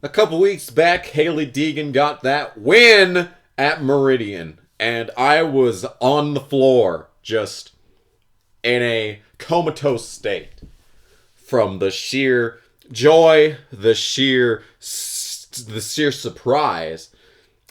A couple weeks back, Hailie Deegan got that win at Meridian, and I was on the floor, just in a comatose state from the sheer joy, the sheer surprise,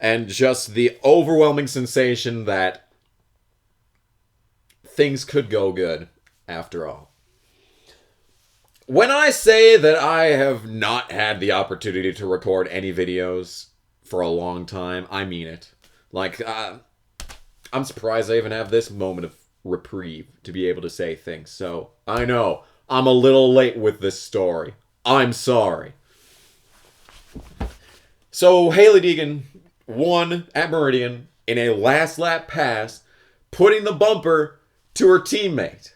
and just the overwhelming sensation that things could go good after all. When I say that I have not had the opportunity to record any videos for a long time, I mean it. I'm surprised I even have this moment of reprieve to be able to say things. So, I know, I'm a little late with this story. I'm sorry. So, Hailie Deegan won at Meridian in a last lap pass, putting the bumper to her teammate.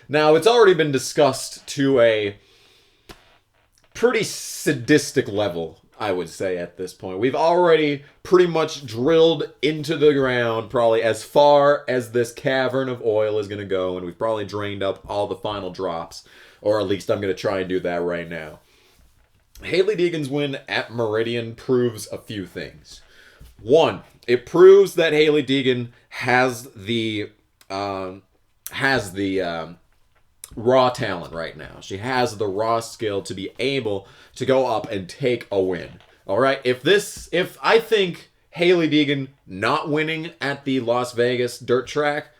Now, it's already been discussed to a pretty sadistic level, I would say, at this point. We've already pretty much drilled into the ground probably as far as this cavern of oil is going to go, and we've probably drained up all the final drops, or at least I'm going to try and do that right now. Hailie Deegan's win at Meridian proves a few things. One, it proves that Hailie Deegan has the raw talent right now. She has the raw skill to be able to go up and take a win. All right, if I think Hailie Deegan not winning at the Las Vegas dirt track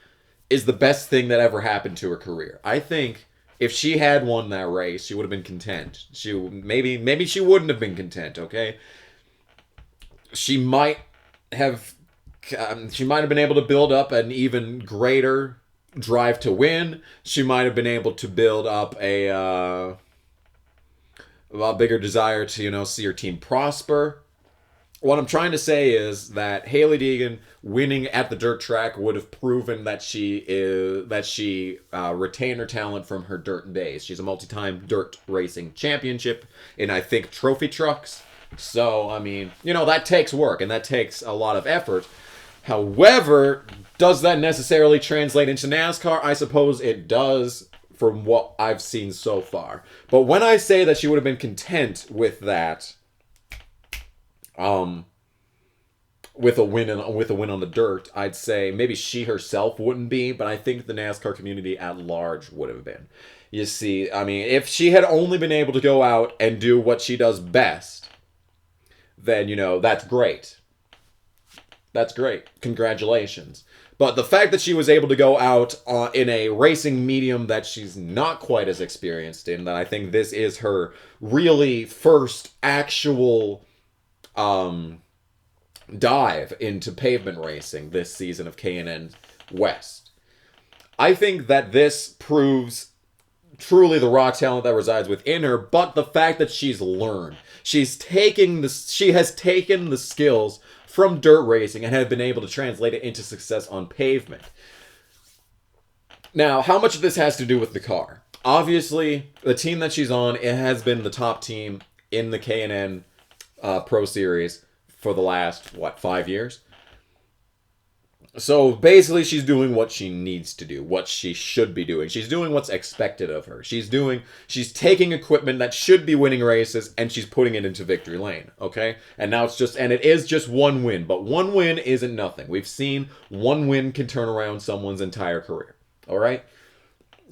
is the best thing that ever happened to her career. I think if she had won that race, she would have been content. Maybe she wouldn't have been content. Okay, she might have been able to build up an even greater drive to win. She might have been able to build up a bigger desire to, see her team prosper. What I'm trying to say is that Hailie Deegan winning at the dirt track would have proven that she retained her talent from her dirt days. She's a multi-time dirt racing championship in, I think, trophy trucks. So, I mean, that takes work and that takes a lot of effort. However, does that necessarily translate into NASCAR? I suppose it does from what I've seen so far. But when I say that she would have been content with that, with a win on the dirt, I'd say maybe she herself wouldn't be, but I think the NASCAR community at large would have been. You see, I mean, if she had only been able to go out and do what she does best, then, that's great. That's great. Congratulations. But the fact that she was able to go out in a racing medium that she's not quite as experienced in, that I think this is her really first actual dive into pavement racing this season of K&N West. I think that this proves truly the raw talent that resides within her, but the fact that she's learned. She has taken the skills from dirt racing and have been able to translate it into success on pavement. Now, how much of this has to do with the car? Obviously, the team that she's on, it has been the top team in the K&N Pro Series for the last, 5 years? So basically, she's doing what she needs to do, what she should be doing. She's doing what's expected of her. She's taking equipment that should be winning races and she's putting it into victory lane, okay? And it is just one win, but one win isn't nothing. We've seen one win can turn around someone's entire career, all right?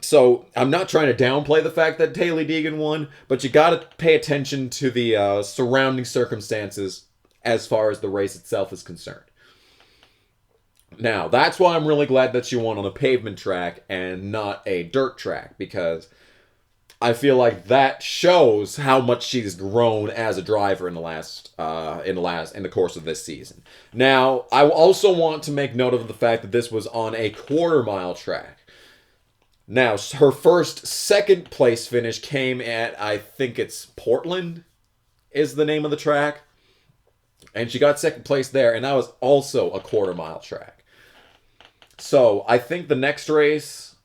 So I'm not trying to downplay the fact that Hailie Deegan won, but you got to pay attention to the surrounding circumstances as far as the race itself is concerned. Now, that's why I'm really glad that she won on a pavement track and not a dirt track, because I feel like that shows how much she's grown as a driver in the course of this season. Now, I also want to make note of the fact that this was on a quarter-mile track. Now, her second place finish came at, I think it's Portland is the name of the track. And she got second place there, and that was also a quarter-mile track. So, I think the next race,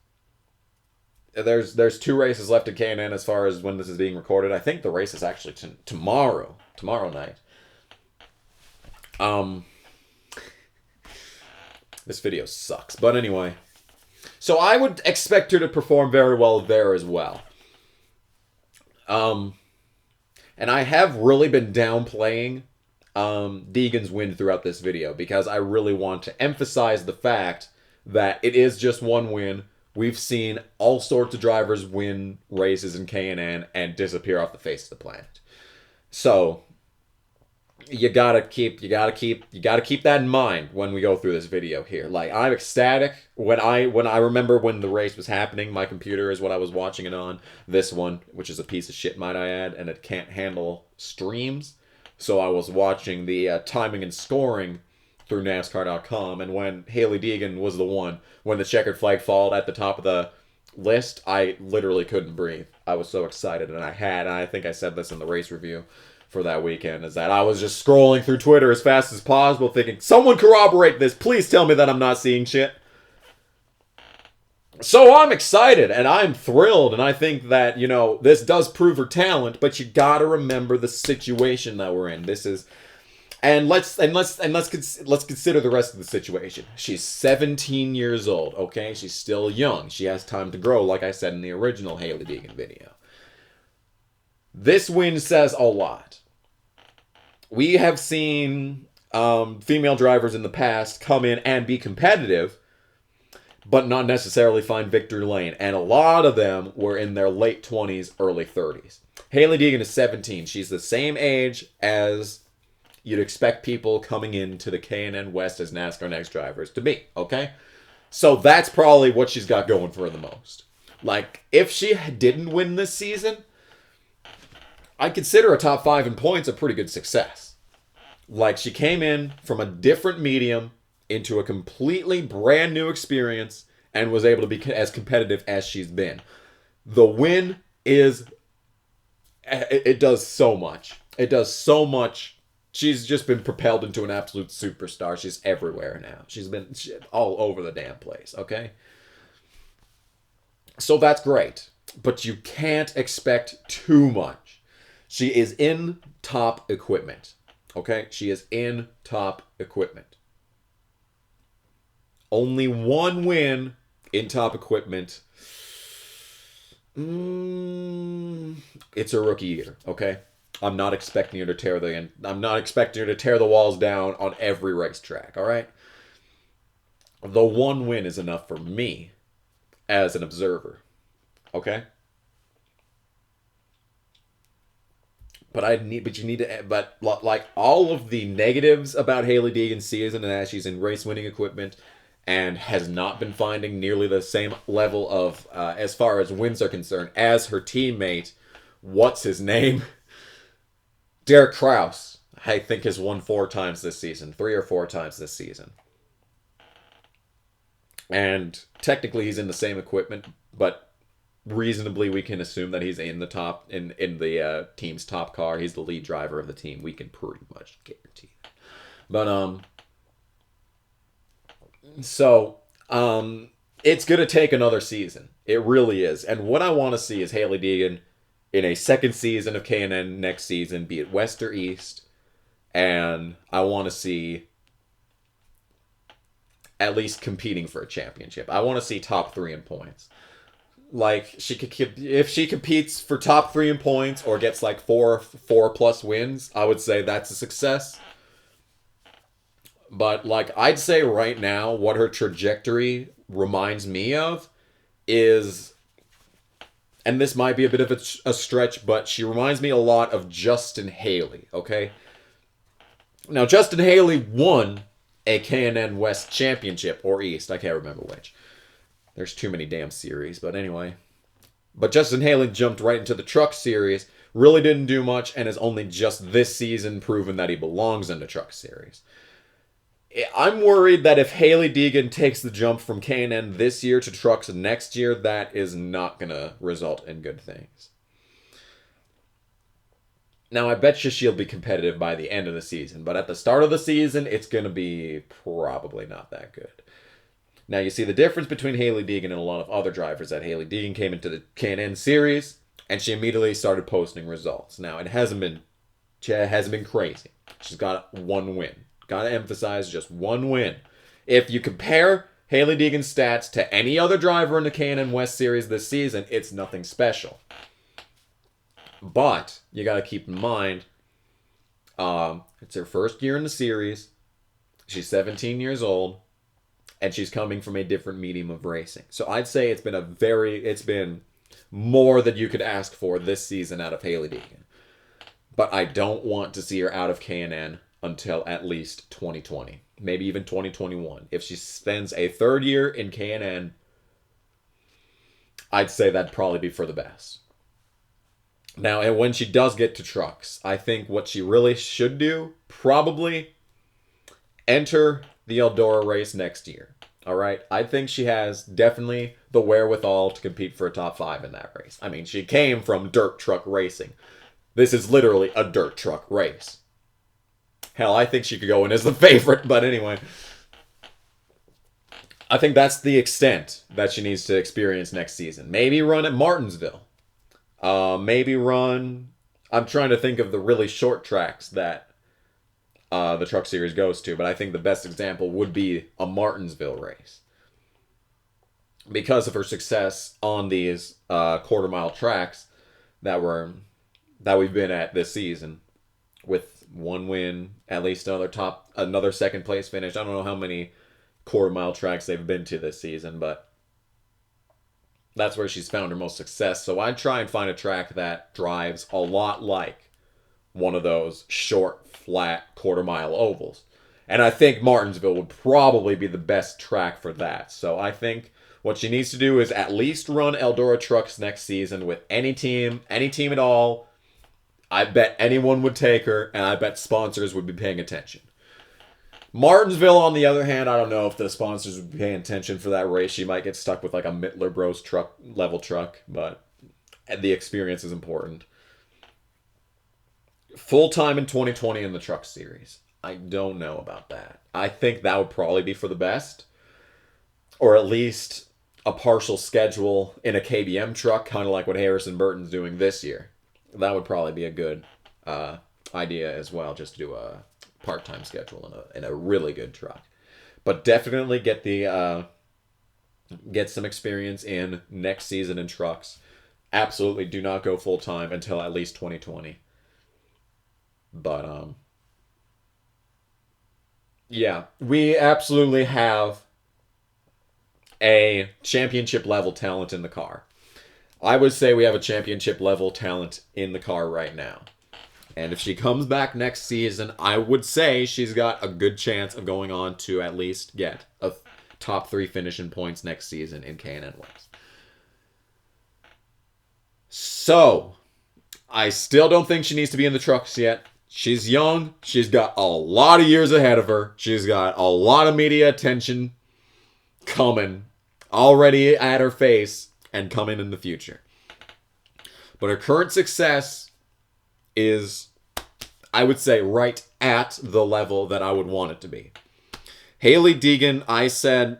there's 2 races left in K&N as far as when this is being recorded. I think the race is actually tomorrow night. This video sucks, but anyway. So, I would expect her to perform very well there as well. And I have really been downplaying Deegan's win throughout this video because I really want to emphasize the fact that it is just one win. We've seen all sorts of drivers win races in K&N and disappear off the face of the planet. So you gotta keep that in mind when we go through this video here. Like, I'm ecstatic when I remember when the race was happening. My computer is what I was watching it on. This one, which is a piece of shit, might I add, and it can't handle streams. So I was watching the timing and scoring through NASCAR.com, and when Hailie Deegan was the one, when the checkered flag followed at the top of the list, I literally couldn't breathe. I was so excited, and I think I said this in the race review for that weekend, is that I was just scrolling through Twitter as fast as possible thinking, someone corroborate this, please tell me that I'm not seeing shit. So I'm excited, and I'm thrilled, and I think that, you know, this does prove her talent, but you gotta remember the situation that we're in. This is... And let's consider the rest of the situation. She's 17 years old, okay? She's still young. She has time to grow, like I said in the original Hailie Deegan video. This win says a lot. We have seen female drivers in the past come in and be competitive, but not necessarily find victory lane. And a lot of them were in their late 20s, early 30s. Hailie Deegan is 17. She's the same age as you'd expect people coming into the K&N West as NASCAR Next drivers to be, okay? So that's probably what she's got going for her the most. Like, if she didn't win this season, I'd consider a top 5 in points a pretty good success. Like, she came in from a different medium into a completely brand new experience and was able to be as competitive as she's been. The win is... It does so much. It does so much. She's just been propelled into an absolute superstar. She's everywhere now. She's been all over the damn place, okay? So that's great. But you can't expect too much. She is in top equipment, okay? She is in top equipment. Only one win in top equipment. It's a rookie year, okay? I'm not expecting her to tear the walls down on every racetrack, all right? The one win is enough for me as an observer, okay? But like all of the negatives about Hailie Deegan's season and that she's in race-winning equipment and has not been finding nearly the same level of, as far as wins are concerned, as her teammate, what's his name? Derek Kraus, I think, has won 4 times this season. 3 or 4 times this season. And technically he's in the same equipment, but reasonably we can assume that he's in the top, in the team's top car. He's the lead driver of the team. We can pretty much guarantee that. But, it's going to take another season. It really is. And what I want to see is Hailie Deegan in a second season of K&N next season, be it West or East. And I want to see at least competing for a championship. I want to see top 3 in points. Like, if she competes for top 3 in points or gets like 4 plus wins, I would say that's a success. But like, I'd say right now, what her trajectory reminds me of is... And this might be a bit of a stretch, but she reminds me a lot of Justin Hailie, okay? Now, Justin Hailie won a K&N West Championship, or East, I can't remember which. There's too many damn series, but anyway. But Justin Hailie jumped right into the Truck Series, really didn't do much, and has only just this season proven that he belongs in the Truck Series. I'm worried that if Hailie Deegan takes the jump from K&N this year to Trucks next year, that is not going to result in good things. Now, I bet you she'll be competitive by the end of the season, but at the start of the season, it's going to be probably not that good. Now, you see the difference between Hailie Deegan and a lot of other drivers that Hailie Deegan came into the K&N series, and she immediately started posting results. Now, it hasn't been crazy. She's got 1 win. Gotta emphasize, just 1 win. If you compare Hailie Deegan's stats to any other driver in the K&N West Series this season, it's nothing special. But you got to keep in mind, it's her first year in the series. She's 17 years old, and she's coming from a different medium of racing. So I'd say it's been more than you could ask for this season out of Hailie Deegan. But I don't want to see her out of K&N until at least 2020, maybe even 2021. If she spends a third year in K&N, I'd say that'd probably be for the best. Now, and when she does get to trucks, I think what she really should do, probably enter the Eldora race next year. All right? I think she has definitely the wherewithal to compete for a top 5 in that race. I mean, she came from dirt truck racing. This is literally a dirt truck race. Hell, I think she could go in as the favorite, but anyway. I think that's the extent that she needs to experience next season. Maybe run at Martinsville. Maybe run... I'm trying to think of the really short tracks that the Truck Series goes to, but I think the best example would be a Martinsville race. Because of her success on these quarter-mile tracks that we've been at this season, with one win, at least another second place finish. I don't know how many quarter-mile tracks they've been to this season, but that's where she's found her most success. So I'd try and find a track that drives a lot like one of those short, flat quarter-mile ovals. And I think Martinsville would probably be the best track for that. So I think what she needs to do is at least run Eldora trucks next season with any team at all. I bet anyone would take her, and I bet sponsors would be paying attention. Martinsville, on the other hand, I don't know if the sponsors would be paying attention for that race. She might get stuck with like a Mittler Bros level truck, but the experience is important. Full-time in 2020 in the Truck Series. I don't know about that. I think that would probably be for the best. Or at least a partial schedule in a KBM truck, kind of like what Harrison Burton's doing this year. That would probably be a good idea as well, just to do a part-time schedule in a really good truck. But definitely get some experience in next season in trucks. Absolutely do not go full-time until at least 2020. But, yeah, we absolutely have a championship-level talent in the car. I would say we have a championship-level talent in the car right now. And if she comes back next season, I would say she's got a good chance of going on to at least get a top 3 finish in points next season in K&N West. So, I still don't think she needs to be in the trucks yet. She's young. She's got a lot of years ahead of her. She's got a lot of media attention coming already at her face and coming in the future. But her current success is, I would say, right at the level that I would want it to be. Hailie Deegan, I said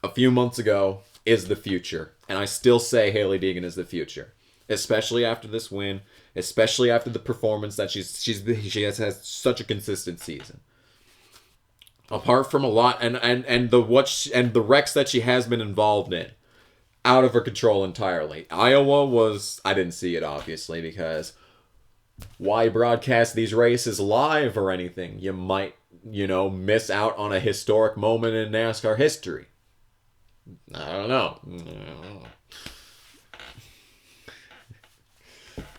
a few months ago, is the future. And I still say Hailie Deegan is the future. Especially after this win. Especially after the performance that she has had such a consistent season. Apart from a lot and the wrecks that she has been involved in, out of her control entirely. Iowa was, I didn't see it obviously, because why broadcast these races live or anything? You might, miss out on a historic moment in NASCAR history. I don't know.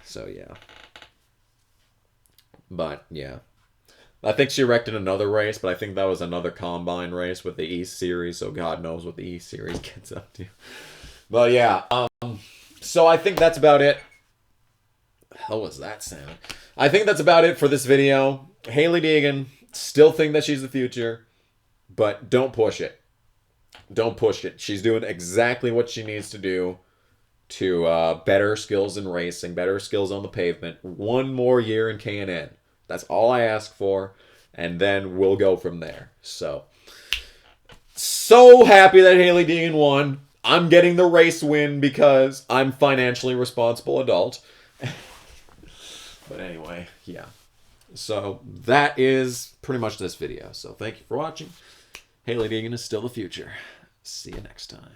So yeah. But yeah. I think she wrecked in another race, but I think that was another combine race with the East Series, so God knows what the East Series gets up to. But yeah, so I think that's about it. How was that sound? I think that's about it for this video. Hailie Deegan, still think that she's the future, but don't push it. Don't push it. She's doing exactly what she needs to do to better skills in racing, better skills on the pavement. One more year in K&N. That's all I ask for, and then we'll go from there. So happy that Hailie Deegan won. I'm getting the race win because I'm financially responsible adult. But anyway, yeah. So that is pretty much this video. So thank you for watching. Hailie Deegan is still the future. See you next time.